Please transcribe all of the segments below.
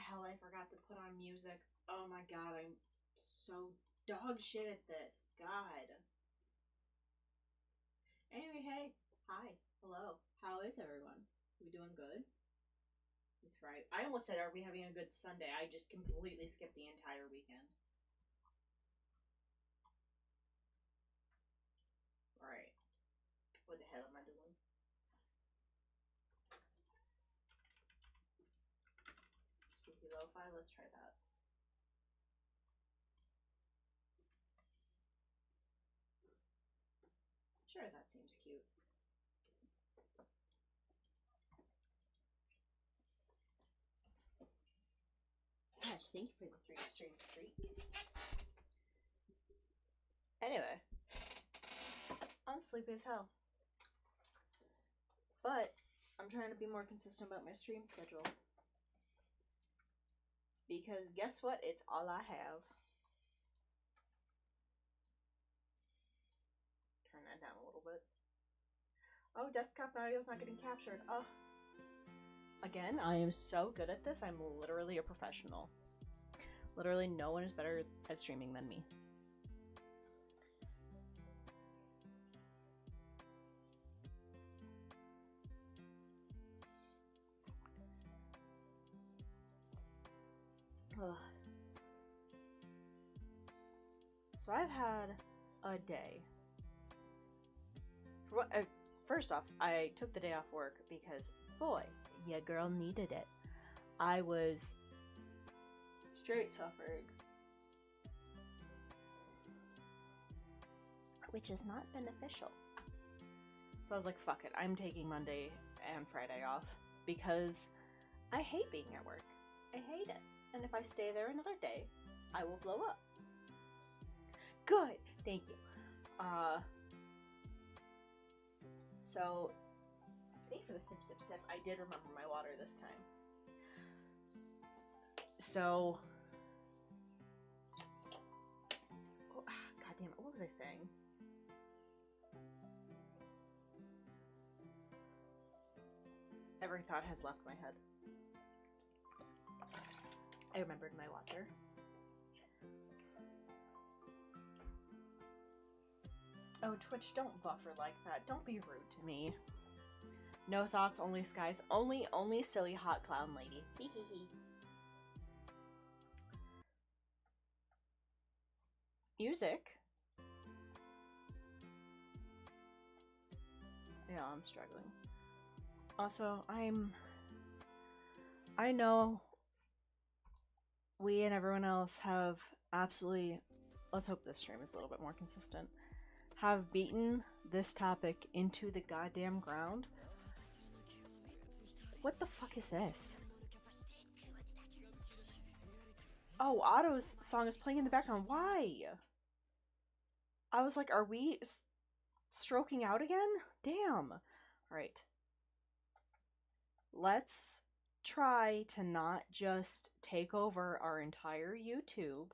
hell, I forgot to put on music. Oh my god, I'm so dog shit at this. God. Anyway, hey. Hi. Hello. How is everyone? We doing good? That's right. I almost said, are we having a good Sunday? I just completely skipped the entire weekend. Alright. What the hell am I doing? Spooky lo-fi? Let's try that. Sure, that seems cute. Gosh, thank you for the 3-stream streak. Anyway, I'm sleepy as hell. But I'm trying to be more consistent about my stream schedule. Because guess what? It's all I have. Turn that down a little bit. Oh, desktop audio's not getting captured. Oh. Again, I am so good at this. I'm literally a professional. Literally no one is better at streaming than me. Ugh. So I've had a day. First off, I took the day off work because, boy, your girl needed it. I was straight suffering. Which is not beneficial. So I was like, fuck it. I'm taking Monday and Friday off because I hate being at work. I hate it. And if I stay there another day, I will blow up. Good. Thank you. So, thank you for the sip, sip, sip. I did remember my water this time. So, oh, God damn it, what was I saying? Every thought has left my head. I remembered my water. Oh, Twitch, don't buffer like that. Don't be rude to me. No thoughts, only skies. Only silly hot clown lady. Hee hee hee. Music? Yeah, I'm struggling. Also, I know we and everyone else have absolutely, let's hope this stream is a little bit more consistent, have beaten this topic into the goddamn ground. What the fuck is this? Oh, Otto's song is playing in the background. Why? I was like, are we stroking out again? Damn. Alright. Let's try to not just take over our entire YouTube.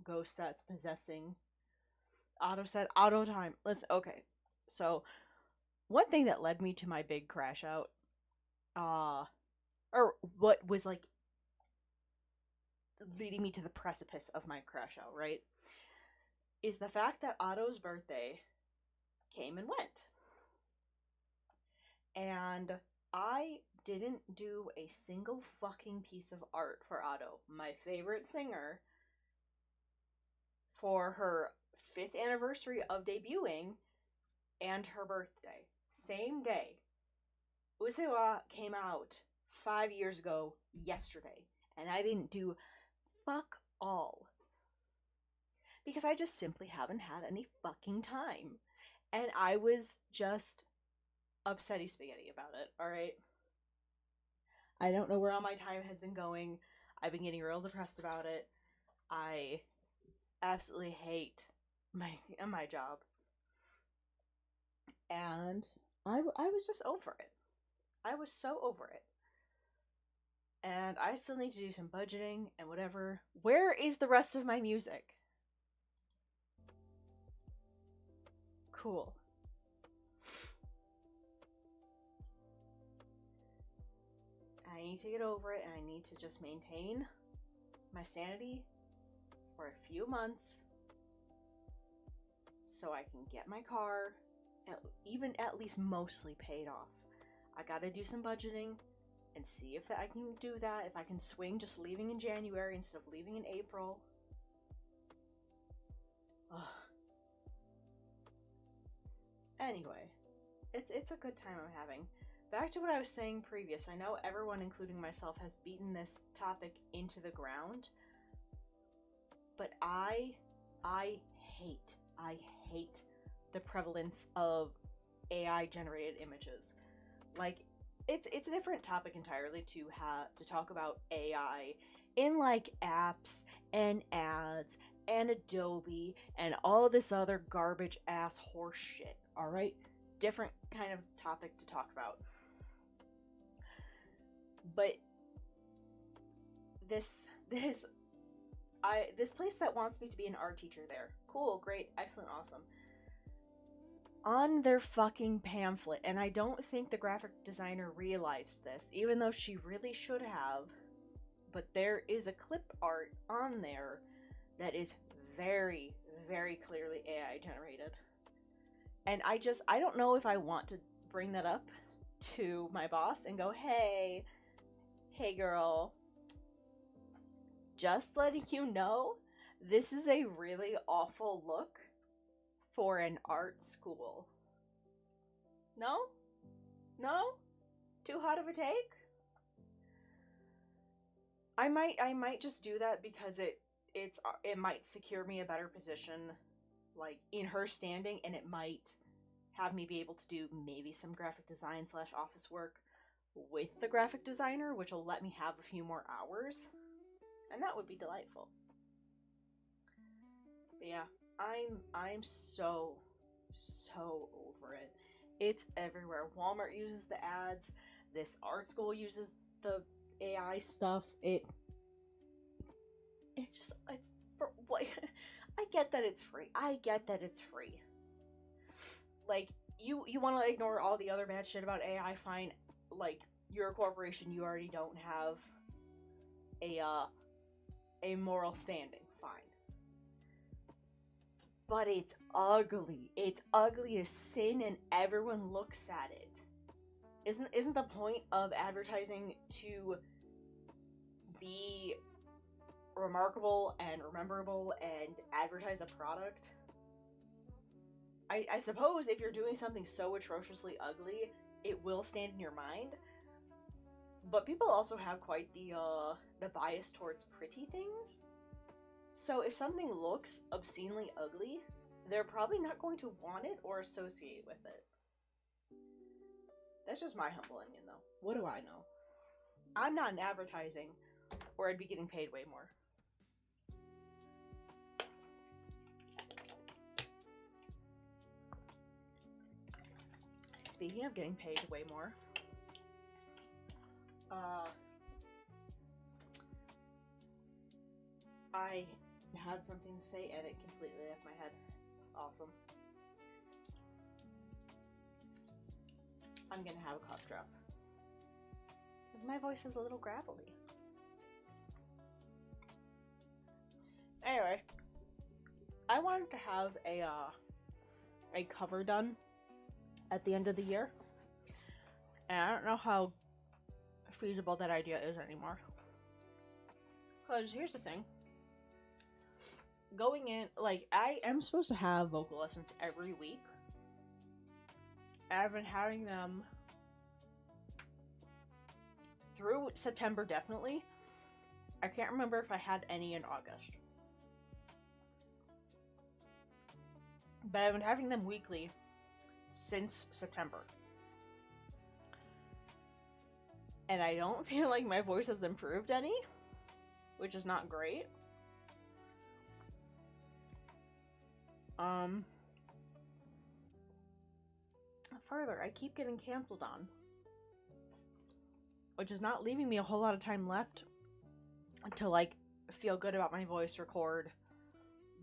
Ghost that's possessing. Otto said, auto time. Listen, okay. So, one thing that led me to my big crash out, or what was like leading me to the precipice of my crash out, right, is the fact that Otto's birthday came and went. And I didn't do a single fucking piece of art for Otto, my favorite singer, for her 5th anniversary of debuting and her birthday. Same day. Usewa came out 5 years ago yesterday, and I didn't do fuck all. Because I just simply haven't had any fucking time. And I was just upsetty spaghetti about it, alright? I don't know where all my time has been going. I've been getting real depressed about it. I absolutely hate my job. And I was just over it. I was so over it. And I still need to do some budgeting and whatever. Where is the rest of my music? Cool. I need to get over it, and I need to just maintain my sanity for a few months so I can get my car even at least mostly paid off. I gotta do some budgeting and see if I can do that, if I can swing just leaving in January instead of leaving in April. Ugh. Anyway, it's a good time I'm having. Back to what I was saying previous, I know everyone, including myself, has beaten this topic into the ground, but I hate the prevalence of AI generated images. Like, it's a different topic entirely to talk about AI in like apps and ads and Adobe and all this other garbage ass horse shit. All right, different kind of topic to talk about. But this place that wants me to be an art teacher there. Cool, great, excellent, awesome. On their fucking pamphlet, and I don't think the graphic designer realized this, even though she really should have, but there is a clip art on there that is very, very clearly AI generated. And I don't know if I want to bring that up to my boss and go, hey girl, just letting you know, this is a really awful look for an art school. No? Too hot of a take? I might just do that because it might secure me a better position, like, in her standing, and it might have me be able to do maybe some graphic design / office work with the graphic designer, which will let me have a few more hours, and that would be delightful. But yeah, I'm so over it. It's everywhere. Walmart uses the ads. This art school uses the AI stuff. It's for what? I get that it's free. Like, you want to ignore all the other bad shit about AI, fine. Like, you're a corporation, you already don't have a moral standing, fine. But it's ugly. It's ugly as sin, and everyone looks at it. Isn't the point of advertising to be remarkable and rememberable and advertise a product? I suppose if you're doing something so atrociously ugly, it will stand in your mind. But people also have quite the bias towards pretty things. So if something looks obscenely ugly, they're probably not going to want it or associate with it. That's just my humble opinion, though. What do I know? I'm not in advertising, or I'd be getting paid way more. Speaking of getting paid way more, I had something to say and it completely left my head. Awesome. I'm gonna have a cough drop. My voice is a little gravelly. Anyway, I wanted to have a cover done at the end of the year, and I don't know how feasible that idea is anymore. Because here's the thing. Going in, like, I am supposed to have vocal lessons every week. I've been having them through September, definitely. I can't remember if I had any in August. But I've been having them weekly since September. And I don't feel like my voice has improved any, which is not great. Further, I keep getting canceled on, which is not leaving me a whole lot of time left to, like, feel good about my voice, record,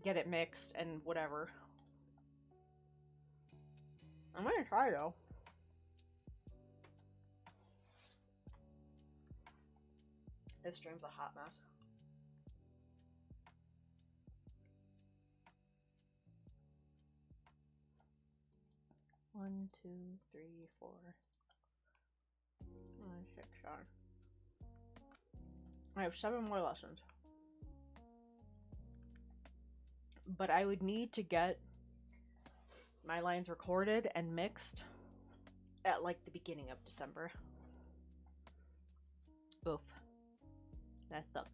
get it mixed, and whatever. I'm gonna try, though. This stream's a hot mess. One, two, three, four. 6, 7. I have 7 more lessons. But I would need to get my lines recorded and mixed at like the beginning of December. Oof. That sucks.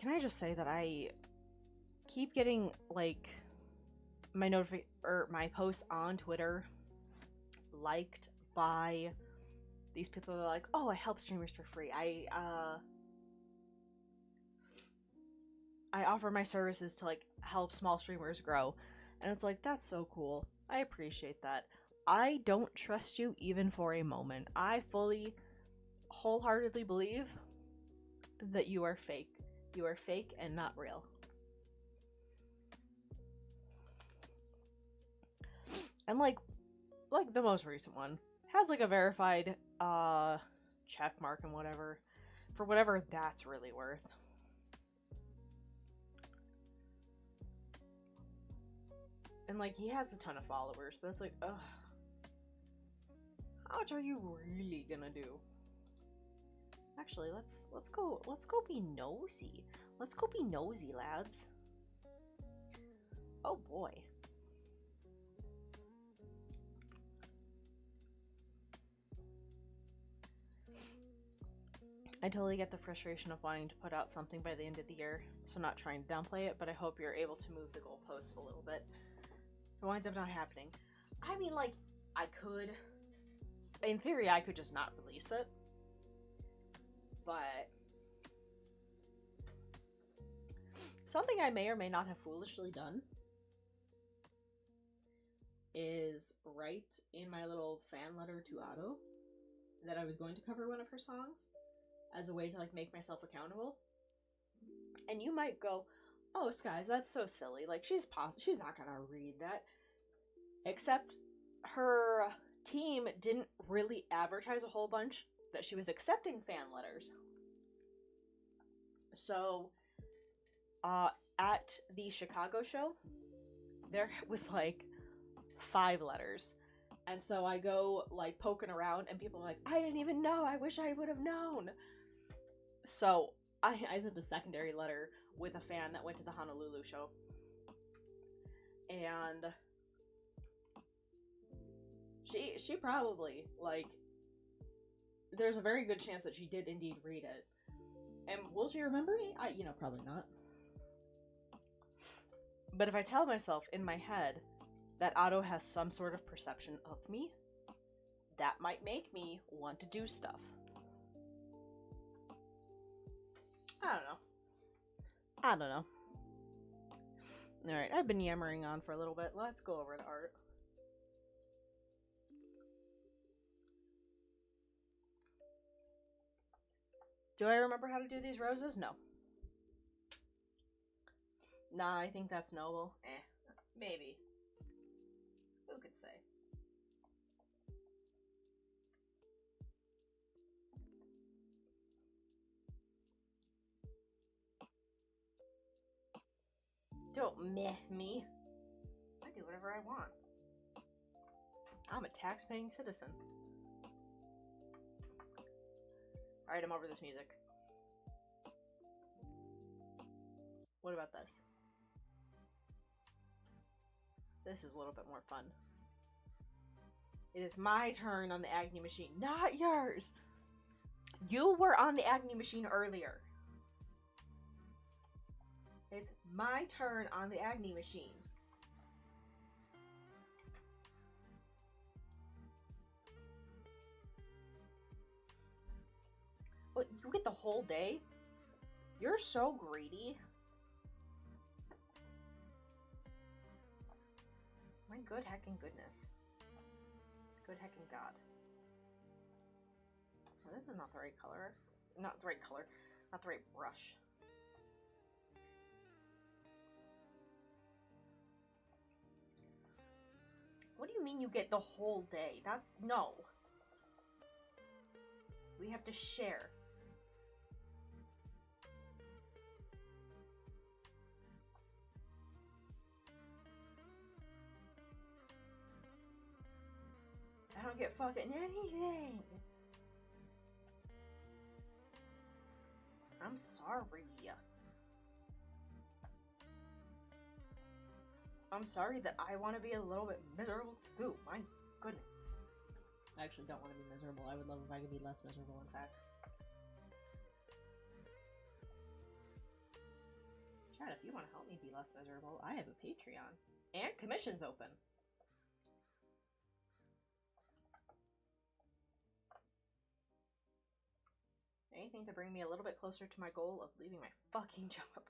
Can I just say that I keep getting like my my posts on Twitter liked by these people that are like, oh, I help streamers for free. I offer my services to like help small streamers grow. And it's like, that's so cool. I appreciate that. I don't trust you even for a moment. I fully, wholeheartedly believe that you are fake. You are fake and not real. And like the most recent one has like a verified check mark and whatever, for whatever that's really worth. And like he has a ton of followers, but it's like, ugh, how much are you really gonna do? Actually, let's go be nosy. Let's go be nosy, lads. Oh boy. I totally get the frustration of wanting to put out something by the end of the year, so not trying to downplay it, but I hope you're able to move the goalposts a little bit. It winds up not happening. I mean, like, I could, in theory, I could just not release it, but something I may or may not have foolishly done is write in my little fan letter to Otto that I was going to cover one of her songs as a way to like make myself accountable. And you might go, oh, Skies, that's so silly. Like, she's not gonna read that. Except her team didn't really advertise a whole bunch that she was accepting fan letters. So, at the Chicago show, there was like 5 letters. And so I go like poking around and people are like, I didn't even know. I wish I would have known. So I sent a secondary letter with a fan that went to the Honolulu show. And she probably, like, there's a very good chance that she did indeed read it. And will she remember me? Probably not. But if I tell myself in my head that Otto has some sort of perception of me, that might make me want to do stuff. I don't know. Alright, I've been yammering on for a little bit. Let's go over to art. Do I remember how to do these roses? No. Nah, I think that's noble. Maybe. Who could say? Don't meh me. I do whatever I want. I'm a tax-paying citizen. Alright, I'm over this music. What about this? This is a little bit more fun. It is my turn on the Agni machine, not yours! You were on the Agni machine earlier. It's my turn on the Agni machine. What, you get the whole day? You're so greedy. My good heckin' goodness. Good heckin' god. Oh, this is not the right color. not the right color, not the right brush. What do you mean you get the whole day? No. We have to share. I don't get fucking anything. I'm sorry. I'm sorry that I want to be a little bit miserable too. My goodness. I actually don't want to be miserable. I would love if I could be less miserable, in fact. Chat, if you want to help me be less miserable, I have a Patreon. And commissions open. Anything to bring me a little bit closer to my goal of leaving my fucking job.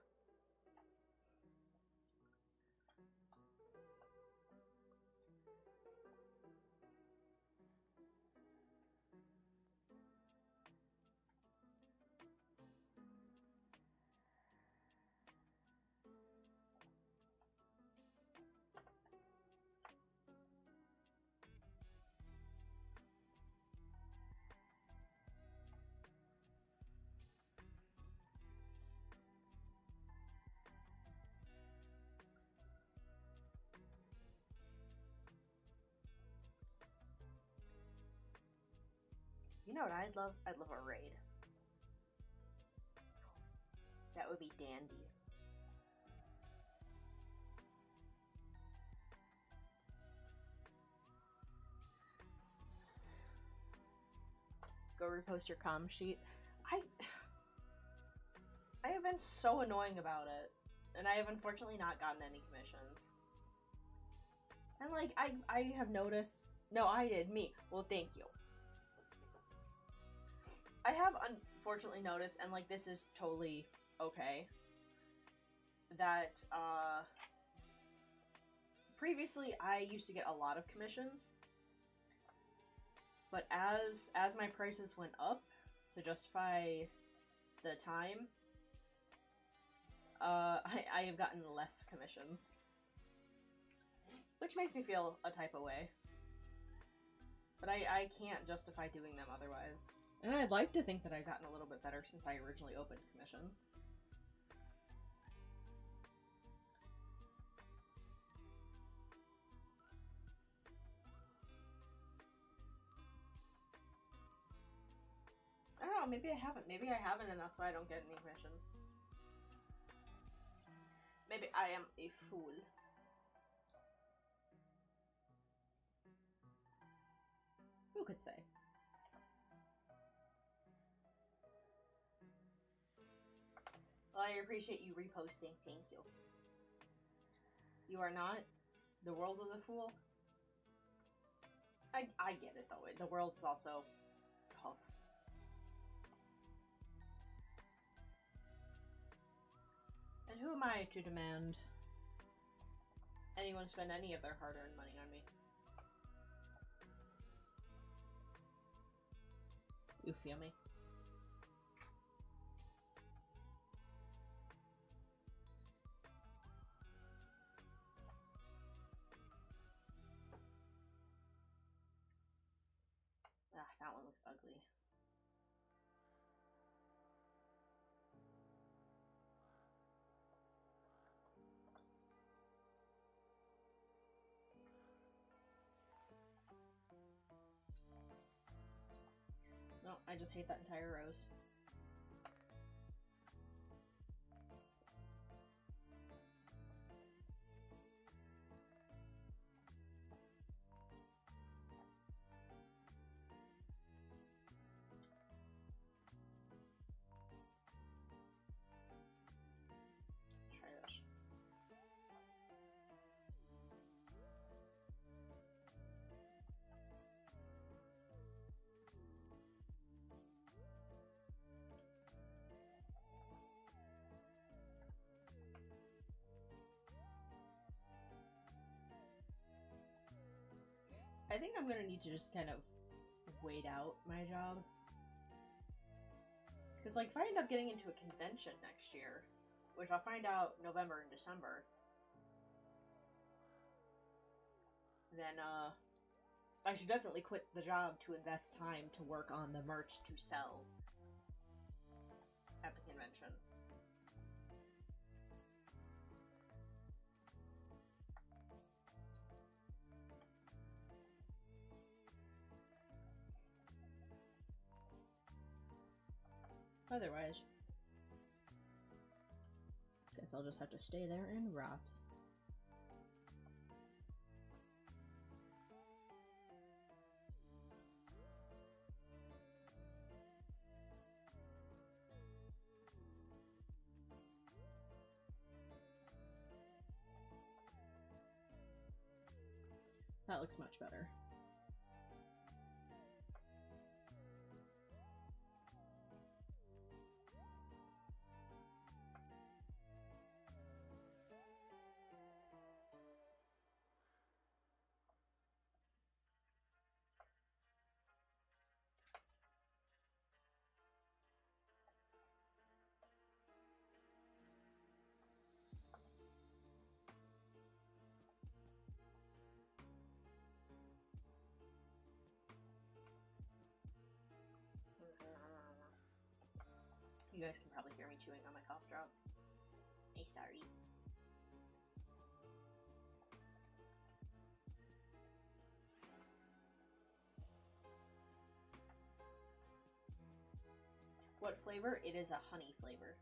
You know what I'd love? I'd love a raid. That would be dandy. Go repost your comm sheet. I have been so annoying about it. And I have unfortunately not gotten any commissions. And like, I have noticed... No, I did. Me. Well, thank you. I have unfortunately noticed, and like this is totally okay, that previously I used to get a lot of commissions, but as my prices went up to justify the time, I have gotten less commissions, which makes me feel a type of way, but I can't justify doing them otherwise. And I'd like to think that I've gotten a little bit better since I originally opened commissions. I don't know, maybe I haven't. Maybe I haven't and that's why I don't get any commissions. Maybe I am a fool. Who could say? Well, I appreciate you reposting. Thank you. You are not. The world is a fool. I get it, though. The world's also tough. And who am I to demand anyone spend any of their hard-earned money on me? You feel me? Ah, that one looks ugly. No, I just hate that entire rose. Try this. I think I'm gonna need to just kind of wait out my job. Because, like, if I end up getting into a convention next year, which I'll find out November and December, then, I should definitely quit the job to invest time to work on the merch to sell at the convention. Otherwise, guess I'll just have to stay there and rot. That looks much better. You guys can probably hear me chewing on my cough drop. Hey, sorry. What flavor? It is a honey flavor.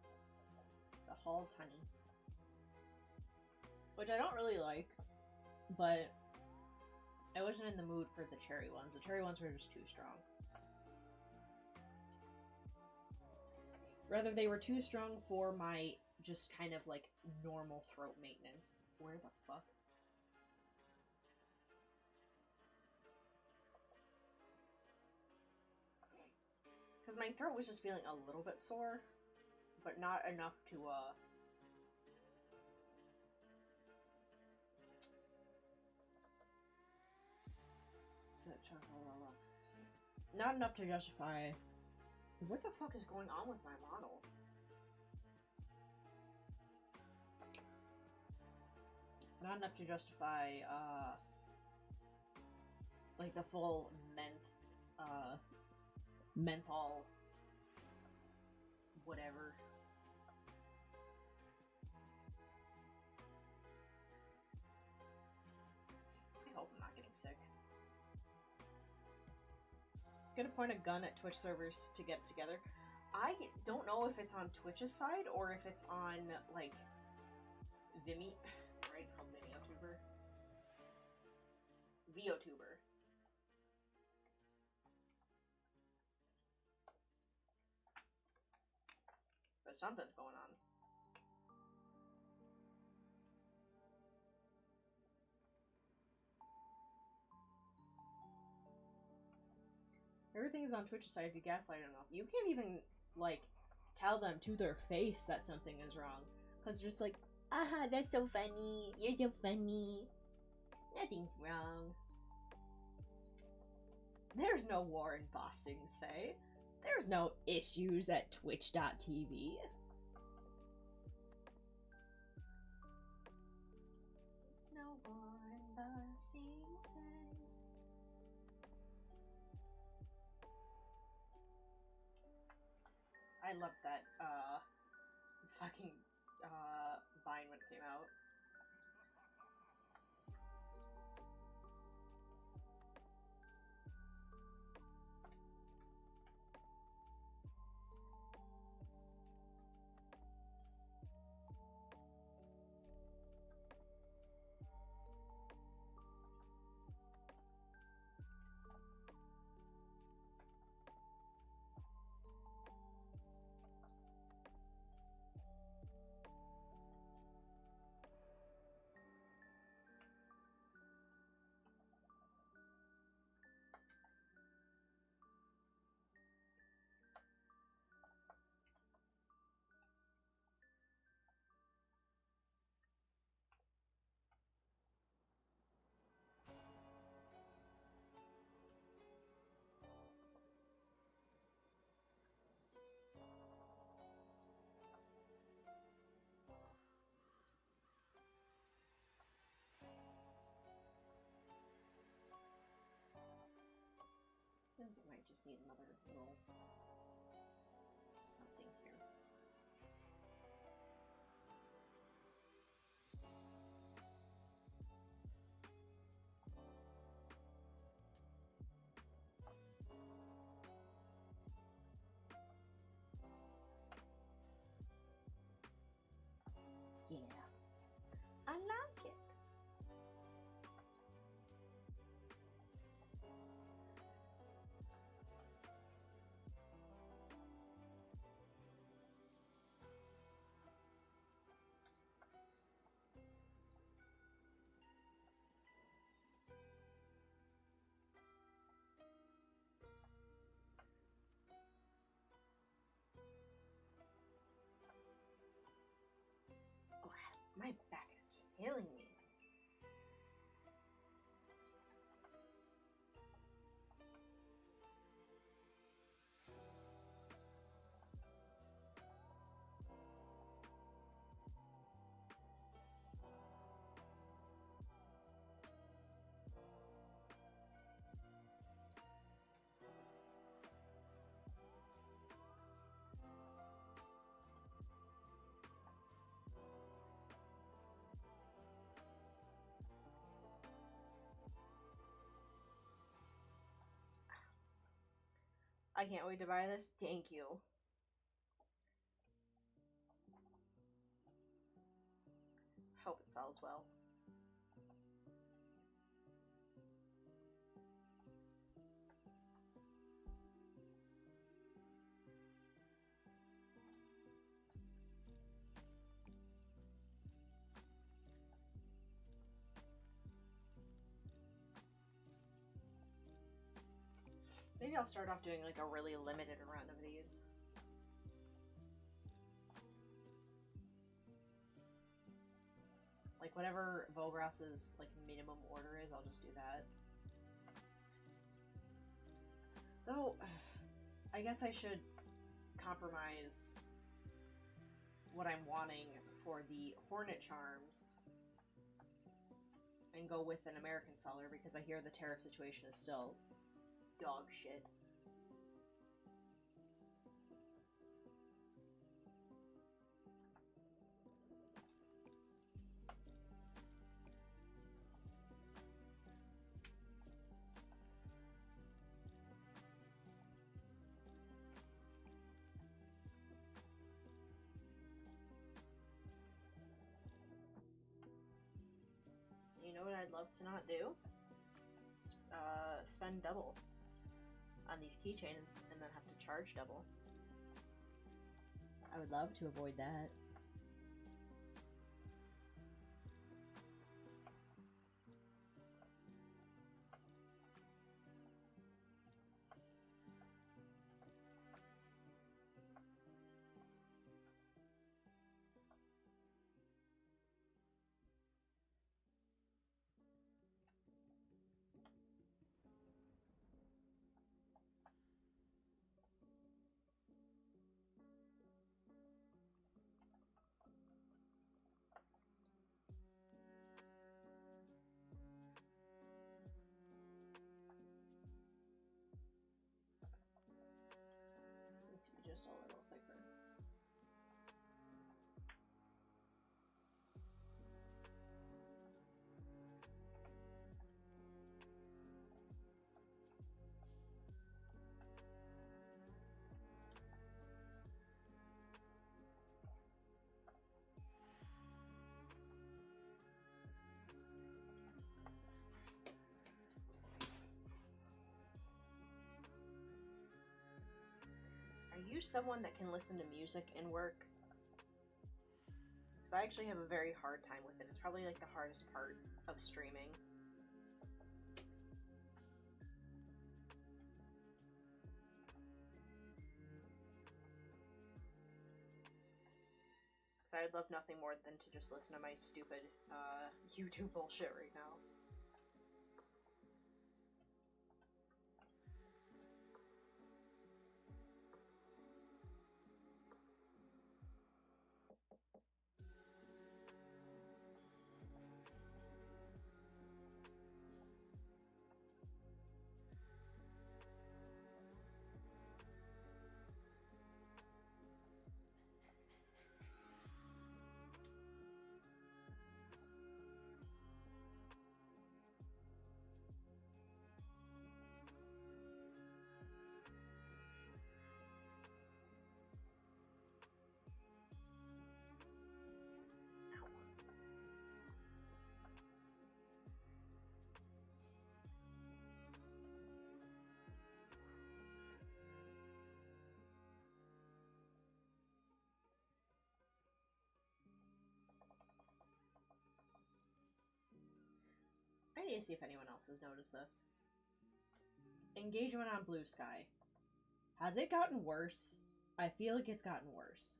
The Hall's honey. Which I don't really like, but I wasn't in the mood for the cherry ones. The cherry ones were just too strong. Rather, they were too strong for my just kind of like normal throat maintenance. Where the fuck? Because my throat was just feeling a little bit sore, but not enough to, not enough to justify... What the fuck is going on with my model? Not enough to justify, like the full menthol, whatever. I hope I'm not getting sick. Gonna point a gun at Twitch servers to get it together. I don't know if it's on Twitch's side or if it's on, like, Vimeo. Right? It's called VideoTuber. VOTuber. But something's going on. Everything is on Twitch's side if you gaslight enough. You can't even, like, tell them to their face that something is wrong. Because they're just like, aha, that's so funny. You're so funny. Nothing's wrong. There's no war in Bossing Say. There's no issues at twitch.tv. There's no war in Bossing Say. I loved that, fucking, Vine when it came out. just need another little something here. Yeah, I like it. Oh, my back is killing me. I can't wait to buy this. Thank you. Hope it sells well. Maybe I'll start off doing like a really limited run of these. Like whatever Volgrass's like minimum order is, I'll just do that. Though, I guess I should compromise what I'm wanting for the Hornet Charms and go with an American seller because I hear the tariff situation is still dog shit. You know what I'd love to not do? Spend double on these keychains and then have to charge double. I would love to avoid that. Seems to be just a little thicker. Are you someone that can listen to music and work? Because I actually have a very hard time with it. It's probably like the hardest part of streaming. Because I'd love nothing more than to just listen to my stupid YouTube bullshit right now. I need to see if anyone else has noticed this. Engagement on Blue Sky. Has it gotten worse? I feel like it's gotten worse.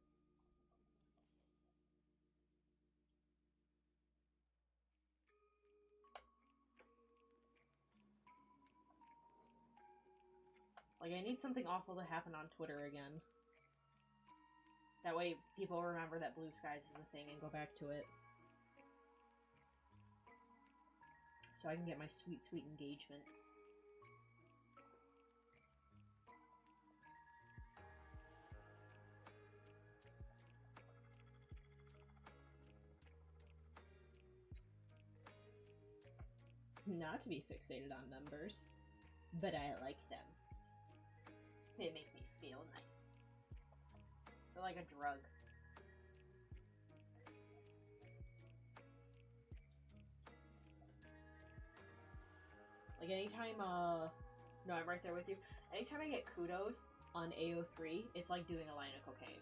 Like, I need something awful to happen on Twitter again. That way people remember that Blue Skies is a thing and go back to it. So I can get my sweet, sweet engagement. Not to be fixated on numbers, but I like them. They make me feel nice. They're like a drug. Like anytime, no, I'm right there with you. Anytime I get kudos on AO3, it's like doing a line of cocaine.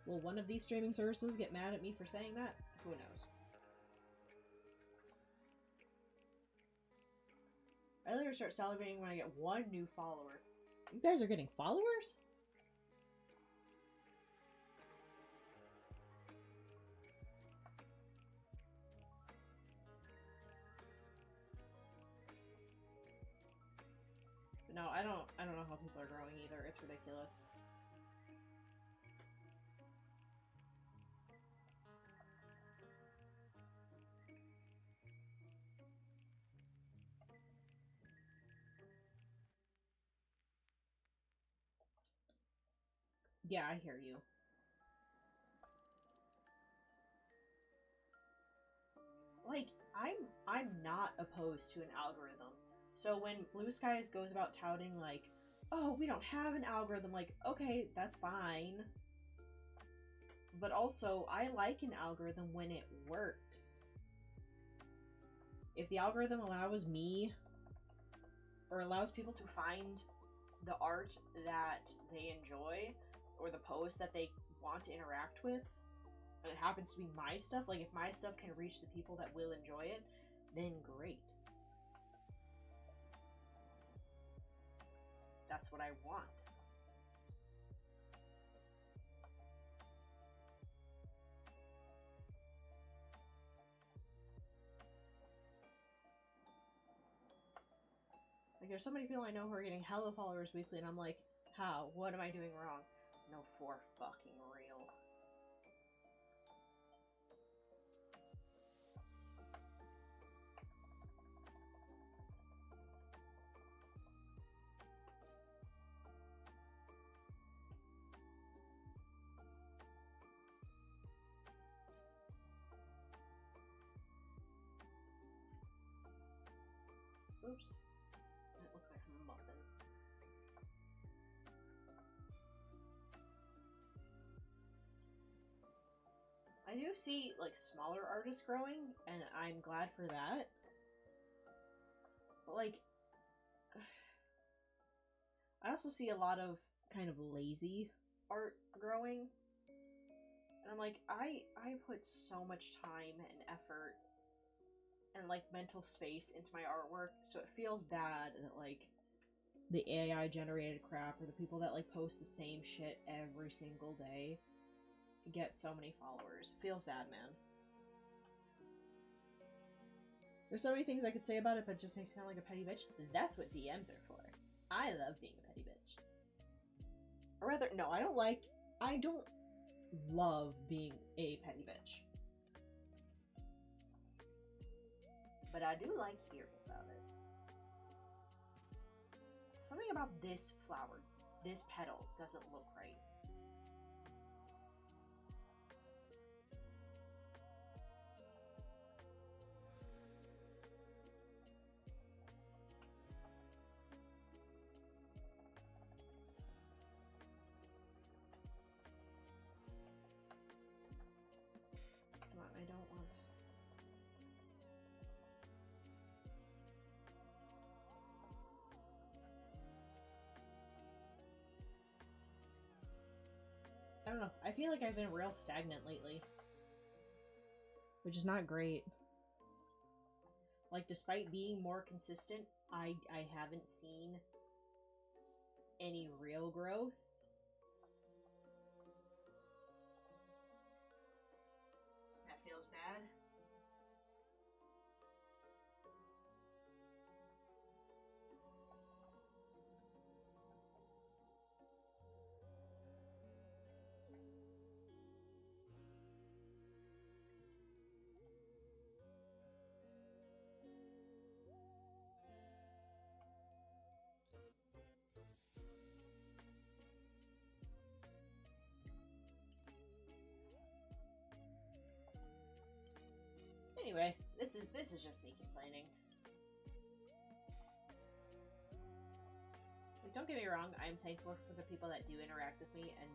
Will one of these streaming services get mad at me for saying that? Who knows? I later start celebrating when I get one new follower. You guys are getting followers? No, I don't know how people are growing either. It's ridiculous. Yeah, I hear you. Like, I'm not opposed to an algorithm. So when Blue Skies goes about touting like, oh, we don't have an algorithm, like, okay, that's fine. But also, I like an algorithm when it works. If the algorithm allows me, or allows people to find the art that they enjoy, or the post that they want to interact with, and it happens to be my stuff, like if my stuff can reach the people that will enjoy it, then great. That's what I want. Like, there's so many people I know who are getting hella followers weekly, and I'm like, how? What am I doing wrong? No, for fucking real. Oops. That looks like a muffin. I do see, like, smaller artists growing, and I'm glad for that. But, like, I also see a lot of kind of lazy art growing. And I'm like, I put so much time and effort and, like, mental space into my artwork, so it feels bad that, like, the AI generated crap or the people that, like, post the same shit every single day get so many followers. It feels bad, man. There's so many things I could say about it, but it just makes me sound like a petty bitch. That's what DMs are for. I love being a petty bitch. Or rather, no, I don't love being a petty bitch. But I do like hearing about it. Something about this flower, this petal, doesn't look right. Come on, I don't want... don't know. I feel like I've been real stagnant lately. Which is not great. Like, despite being more consistent, I haven't seen any real growth. That feels bad. Anyway, this is just me complaining. Like, don't get me wrong, I'm thankful for the people that do interact with me and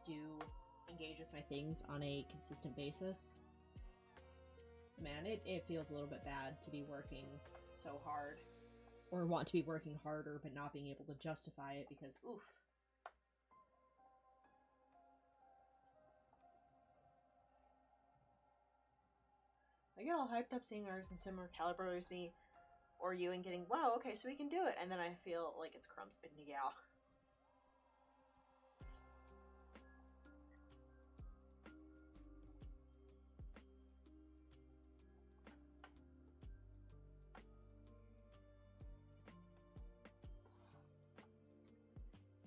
do engage with my things on a consistent basis. Man, it feels a little bit bad to be working so hard. Or want to be working harder but not being able to justify it because, oof. I get all hyped up seeing artists in similar caliber as me, or you, and getting, wow, okay, so we can do it, and then I feel like it's crumbs, but yeah.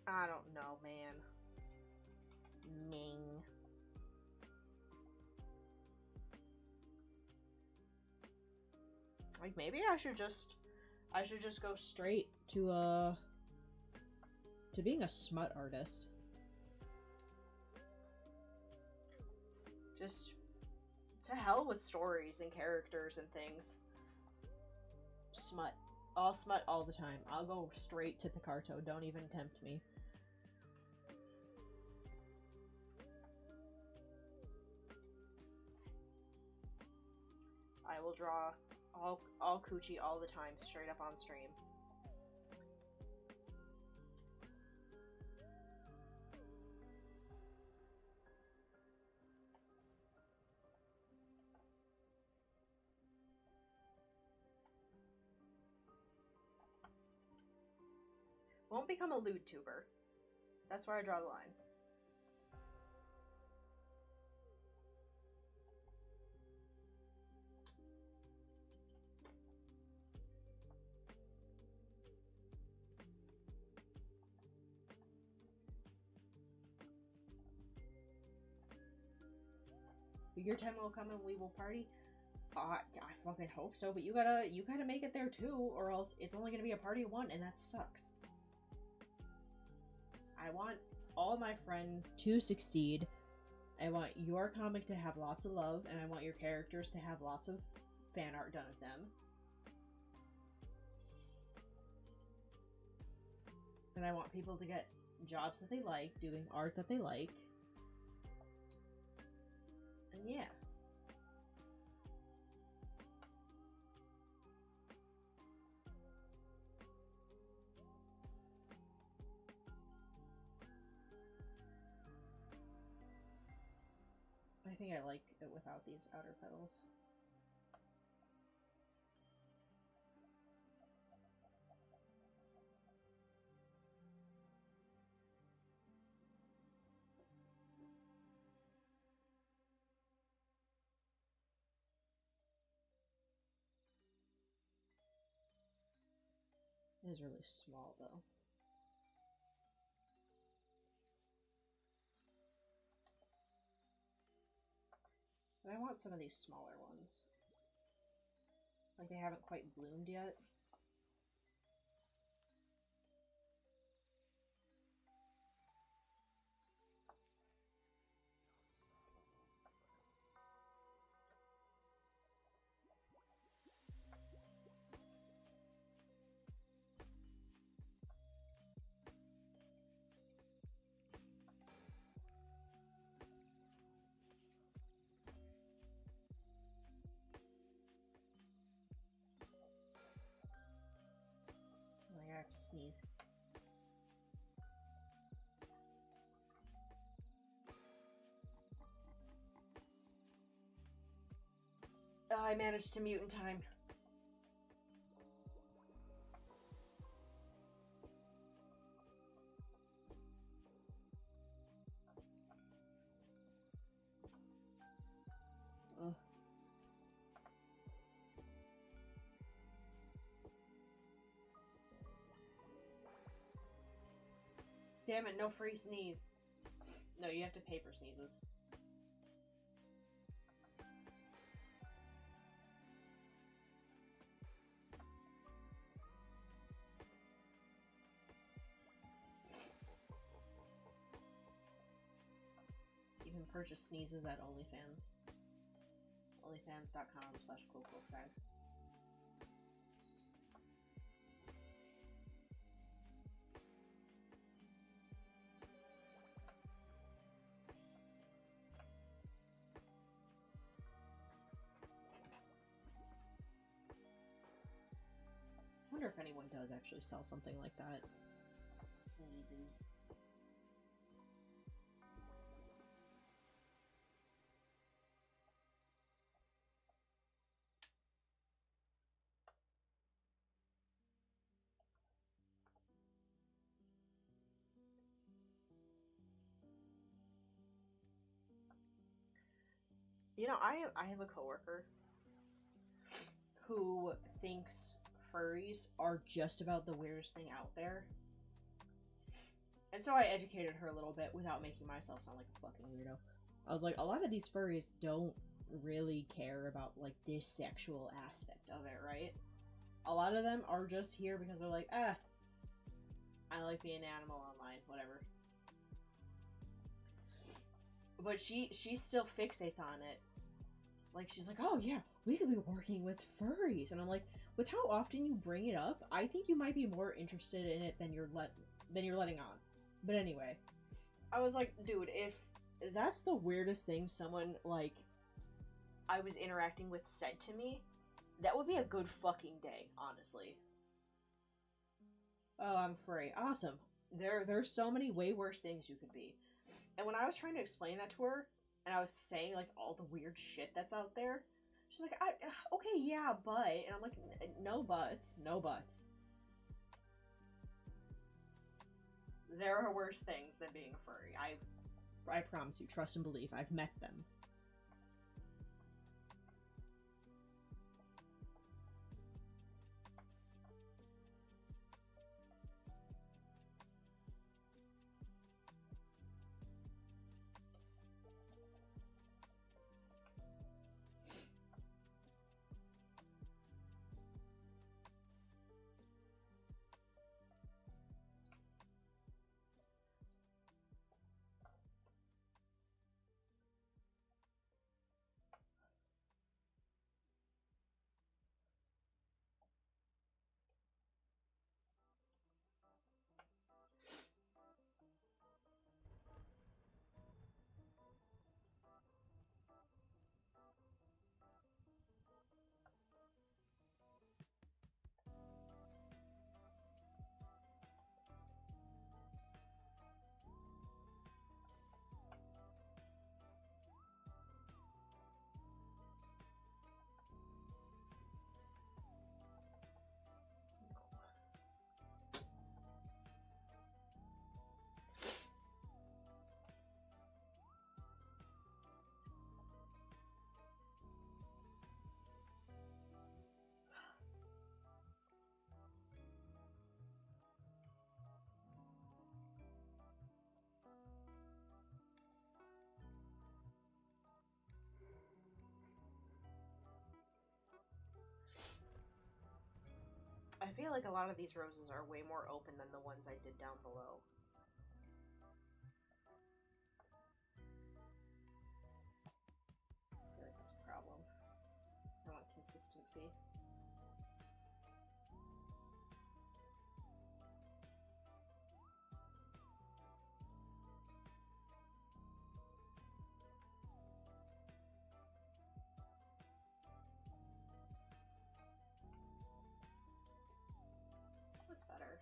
I don't know, man. Ming. Like, maybe I should just go straight to being a smut artist. Just to hell with stories and characters and things. Smut. I'll smut all the time. I'll go straight to Picarto. Don't even tempt me. I will draw all coochie all the time, straight up on stream. Won't become a lewd tuber. That's where I draw the line. Your time will come and we will party. I fucking hope so, but you gotta make it there too, or else it's only gonna be a party of one, and that sucks. I want all my friends to succeed. I want your comic to have lots of love, and I want your characters to have lots of fan art done of them. And I want people to get jobs that they like, doing art that they like. And yeah. I think I like it without these outer petals. It is really small though. But I want some of these smaller ones. Like they haven't quite bloomed yet. I have to sneeze. I managed to mute in time. Ugh. Damn it, no free sneeze. No, you have to pay for sneezes. You can purchase sneezes at OnlyFans. OnlyFans.com/coolcoolskies. I wonder if anyone does actually sell something like that. Sneezes. You know, I have a coworker who thinks furries are just about the weirdest thing out there. And so I educated her a little bit without making myself sound like a fucking weirdo. I was like, a lot of these furries don't really care about, like, this sexual aspect of it, right? A lot of them are just here because they're like, I like being an animal online, whatever. But she still fixates on it. Like, she's like, oh yeah, we could be working with furries. And I'm like, with how often you bring it up, I think you might be more interested in it than you're letting on. But anyway, I was like, dude, if that's the weirdest thing someone, like, I was interacting with said to me, that would be a good fucking day, honestly. Oh, I'm free. Awesome. There's so many way worse things you could be. And when I was trying to explain that to her, and I was saying, like, all the weird shit that's out there, she's like, okay, yeah, but... And I'm like, no buts. No buts. There are worse things than being a furry. I promise you, trust and believe, I've met them. I feel like a lot of these roses are way more open than the ones I did down below. I feel like that's a problem. I want consistency. That's better.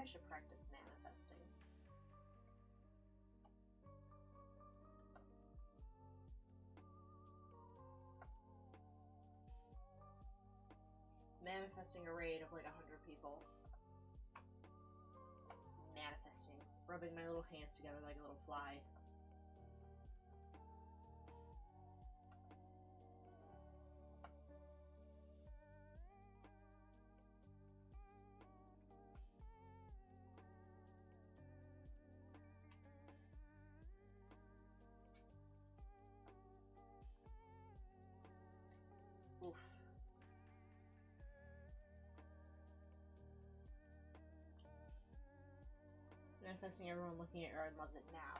I should practice manifesting. Manifesting a raid of like 100 people. Manifesting. Rubbing my little hands together like a little fly. Oof. Manifesting everyone looking at her and loves it now.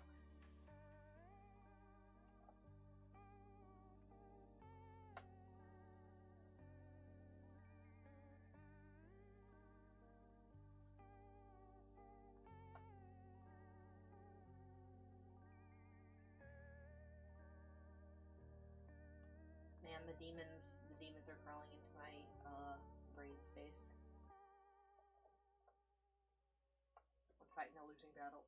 Man, the demons are crawling into my brain space. I'm fighting a losing battle.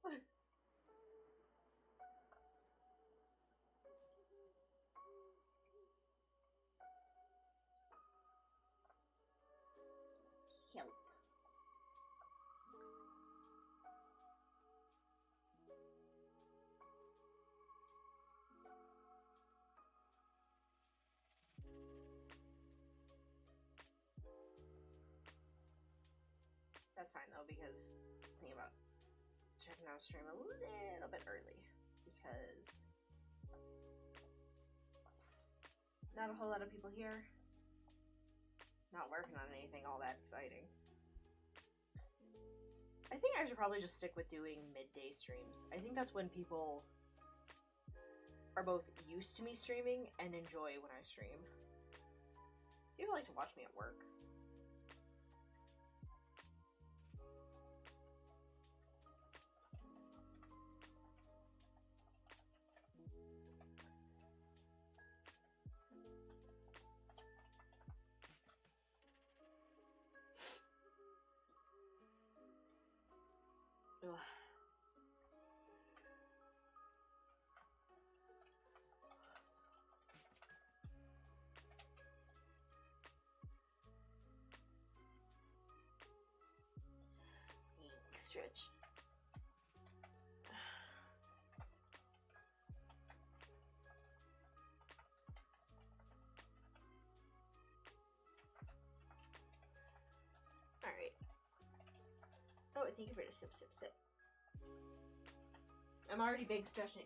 Help. That's fine though, because I was thinking about checking out a stream a little bit early, because not a whole lot of people here. Not working on anything all that exciting. I think I should probably just stick with doing midday streams. I think that's when people are both used to me streaming and enjoy when I stream. People like to watch me at work. Ugh. Stretch. All right. Oh, thank you for the sip. I'm already big stretching.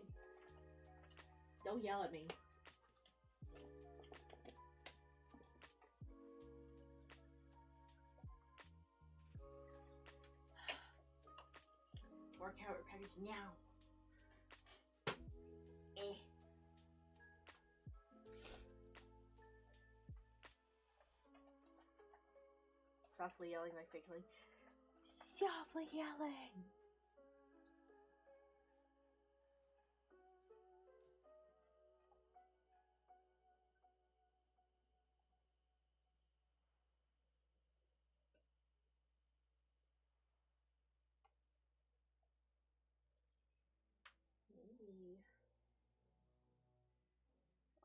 Don't yell at me. Workout package now. Softly yelling like faking. Softly yelling. Maybe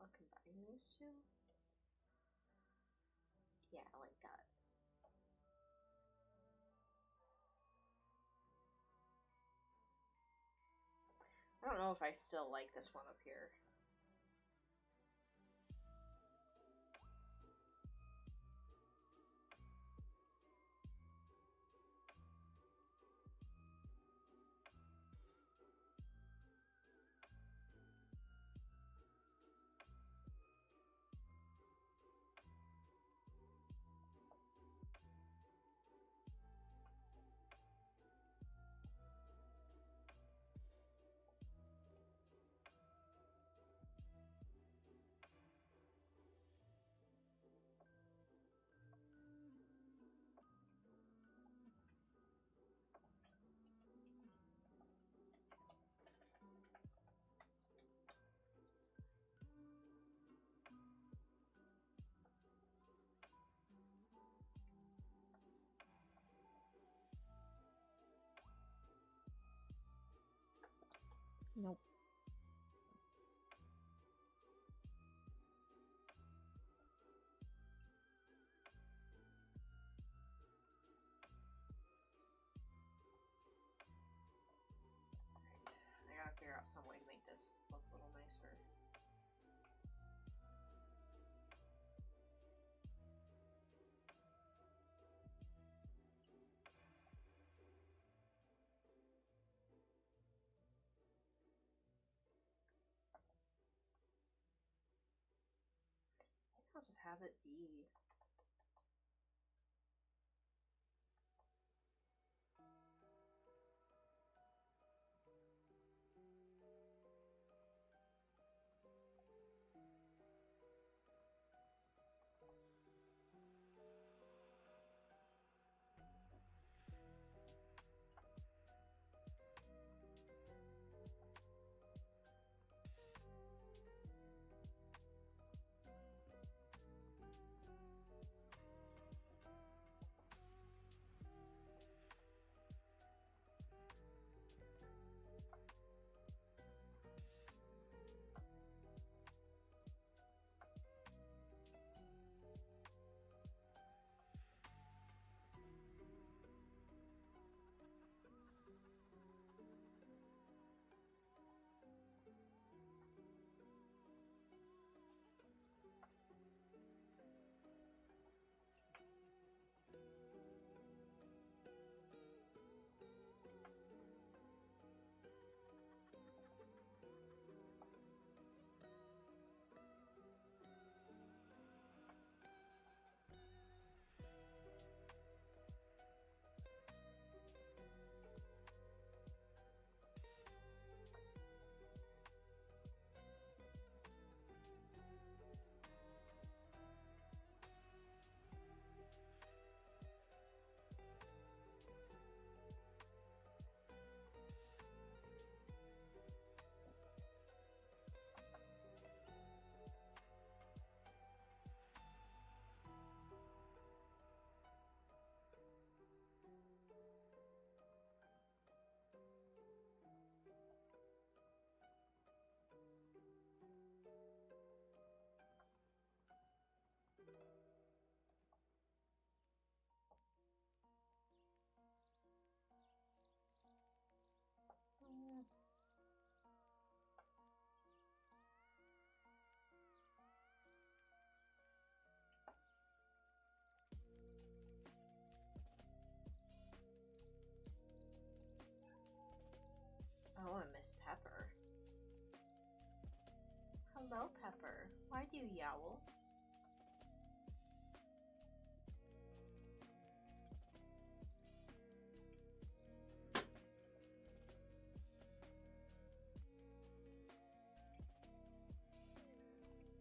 I'll combine those two. Yeah, I like that. I don't know if I still like this one up here. Nope. I gotta figure out some way to make this look a little nicer. I'll just have it be. Oh, I miss Pepper. Hello, Pepper. Why do you yowl?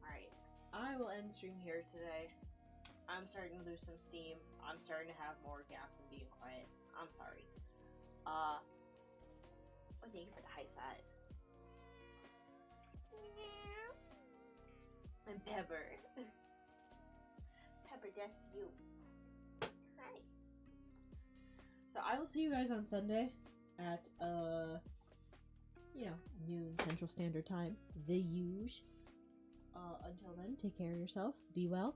Alright, I will end stream here today. I'm starting to lose some steam. I'm starting to have more gaps in being quiet. I'm sorry. Oh, thank you for the high five. And Pepper. Pepper, that's you. Hi. So I will see you guys on Sunday at noon Central Standard Time. The huge. Until then, take care of yourself. Be well.